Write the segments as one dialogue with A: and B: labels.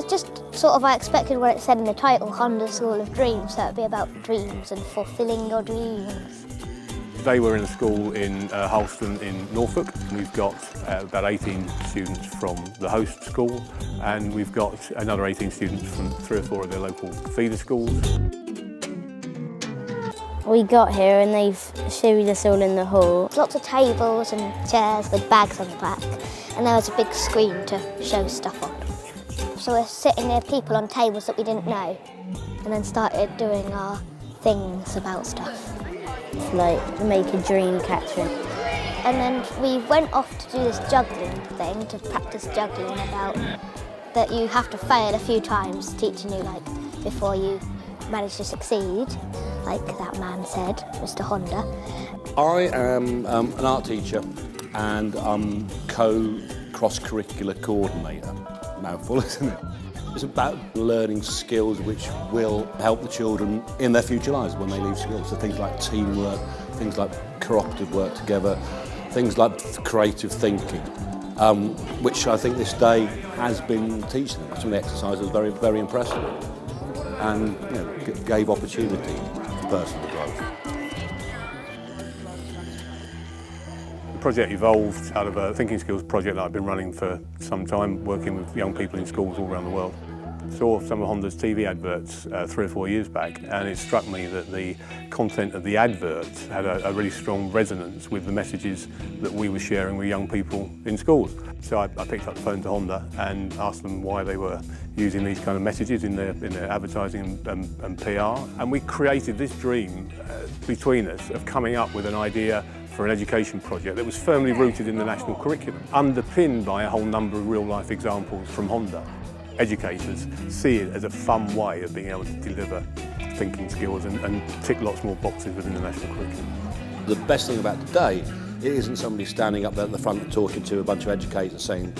A: was just sort of, I expected what it said in the title, Honda School of Dreams, so it'd be about dreams and fulfilling your dreams.
B: Today we're in a school in Halston in Norfolk. We've got about 18 students from the host school, and we've got another 18 students from 3 or 4 of their local feeder schools.
C: We got here and they've showed us all in the hall.
A: Lots of tables and chairs with bags on the back, and there was a big screen to show stuff on. So we're sitting near people on tables that we didn't know, and then started doing our things about stuff.
C: It's like make a dream catcher.
A: And then we went off to do this juggling thing, to practice juggling about that you have to fail a few times, teaching you like before you manage to succeed, like that man said, Mr. Honda.
D: I am an art teacher and cross-curricular coordinator. Mouthful, isn't it? It's about learning skills which will help the children in their future lives when they leave school. So things like teamwork, things like cooperative work together, things like creative thinking, which I think this day has been teaching them. Some of the exercises was very, very impressive and gave opportunity for personal growth.
B: The project evolved out of a thinking skills project that I've been running for some time, working with young people in schools all around the world. Saw some of Honda's TV adverts 3 or 4 years back, and it struck me that the content of the adverts had a really strong resonance with the messages that we were sharing with young people in schools. So I picked up the phone to Honda and asked them why they were using these kind of messages in their advertising and PR. And we created this dream between us of coming up with an idea for an education project that was firmly rooted in the national curriculum, underpinned by a whole number of real-life examples from Honda. Educators see it as a fun way of being able to deliver thinking skills and tick lots more boxes within the national curriculum.
D: The best thing about today, it isn't somebody standing up there at the front and talking to a bunch of educators saying,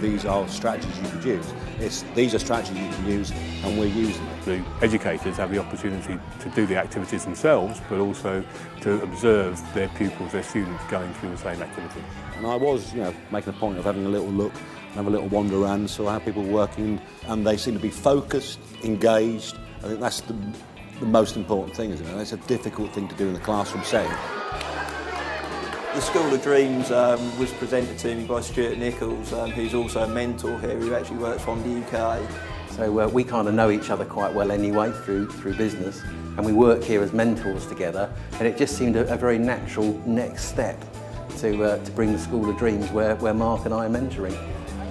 D: these are strategies you could use. These are strategies you can use, and we're using them.
B: The educators have the opportunity to do the activities themselves, but also to observe their pupils, their students, going through the same activity.
D: And I was, making a point of having a little look and have a little wander around, saw how people were working, and they seem to be focused, engaged. I think that's the most important thing, isn't it? It's a difficult thing to do in the classroom setting.
E: The School of Dreams was presented to me by Stuart Nichols, who's also a mentor here, who actually works from the UK.
F: So we kind of know each other quite well anyway through business, and we work here as mentors together, and it just seemed a very natural next step to bring the School of Dreams where Mark and I are mentoring.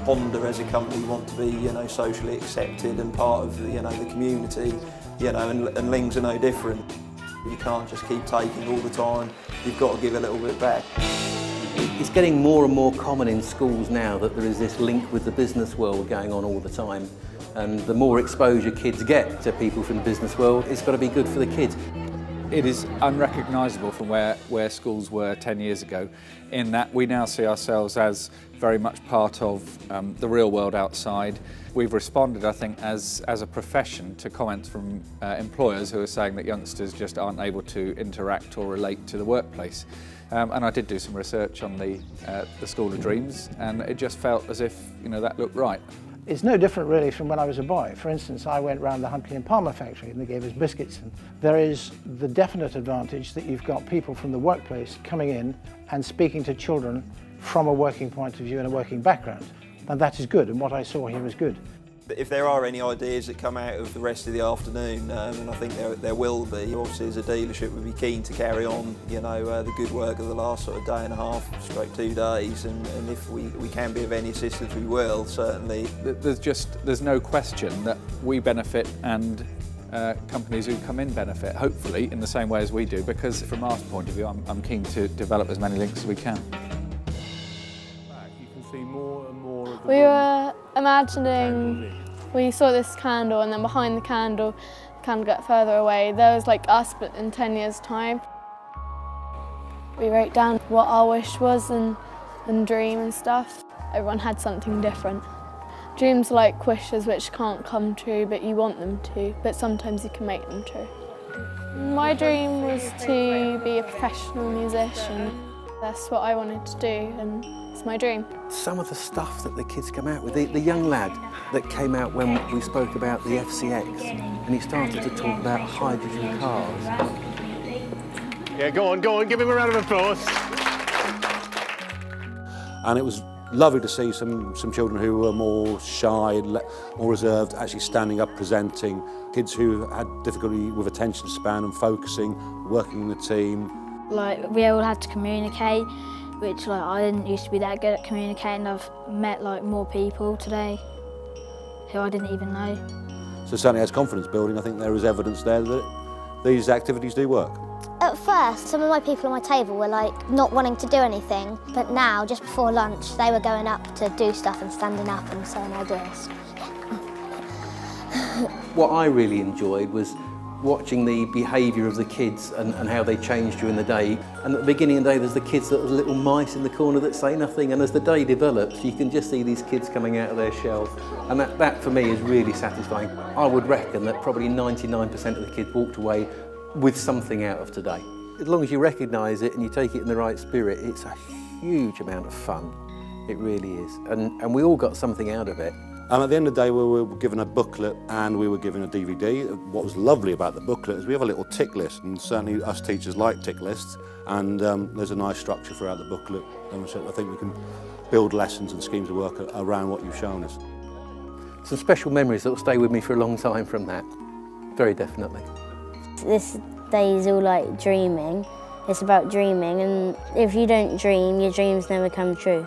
E: Honda as a company want to be, socially accepted and part of the community, and Lings are no different. You can't just keep taking all the time, you've got to give a little bit back.
F: It's getting more and more common in schools now that there is this link with the business world going on all the time. And the more exposure kids get to people from the business world, it's got to be good for the kids.
G: It is unrecognisable from where schools were 10 years ago, in that we now see ourselves as very much part of the real world outside. We've responded, I think, as a profession to comments from employers who are saying that youngsters just aren't able to interact or relate to the workplace. And I did do some research on the School of Dreams, and it just felt as if that looked right.
H: It's no different really from when I was a boy. For instance, I went round the Huntley and Palmer factory and they gave us biscuits. And there is the definite advantage that you've got people from the workplace coming in and speaking to children from a working point of view and a working background. And that is good, and what I saw here is good.
E: If there are any ideas that come out of the rest of the afternoon, and I think there will be, obviously as a dealership we'd be keen to carry on, the good work of the last sort of day and a half, stroke 2 days, and if we can be of any assistance we will, certainly.
G: There's no question that we benefit and companies who come in benefit, hopefully in the same way as we do, because from our point of view I'm keen to develop as many links as we can.
B: You can see more and more of the
I: We were imagining, we saw this candle and then behind the candle got further away. There was like us but in 10 years' time. We wrote down what our wish was and dream and stuff. Everyone had something different. Dreams are like wishes which can't come true but you want them to, but sometimes you can make them true. My dream was to be a professional musician. That's what I wanted to do, and It's my dream.
F: Some of the stuff that the kids come out with, the young lad that came out when we spoke about the FCX, and he started to talk about hydrogen cars.
B: Yeah, go on, give him a round of applause.
D: And it was lovely to see some children who were more shy, more reserved, actually standing up, presenting. Kids who had difficulty with attention span and focusing, working in the team.
C: Like, we all had to communicate, which like I didn't used to be that good at communicating. I've met like more people today who I didn't even know.
D: So certainly as confidence building, I think there is evidence there that these activities do work.
A: At first, some of my people on my table were like not wanting to do anything, but now, just before lunch, they were going up to do stuff and standing up and saying ideas.
F: What I really enjoyed was watching the behaviour of the kids and how they changed during the day. And at the beginning of the day, there's the kids that are little mice in the corner that say nothing, and as the day develops, you can just see these kids coming out of their shells. And that for me is really satisfying. I would reckon that probably 99% of the kids walked away with something out of today. As long as you recognise it and you take it in the right spirit, it's a huge amount of fun. It really is. And we all got something out of it.
D: At the end of the day, we were given a booklet and we were given a DVD. What was lovely about the booklet is we have a little tick list, and certainly us teachers like tick lists, and there's a nice structure throughout the booklet, and so I think we can build lessons and schemes of work around what you've shown us.
F: Some special memories that will stay with me for a long time from that, very definitely.
C: This day is all like dreaming. It's about dreaming, and if you don't dream, your dreams never come true.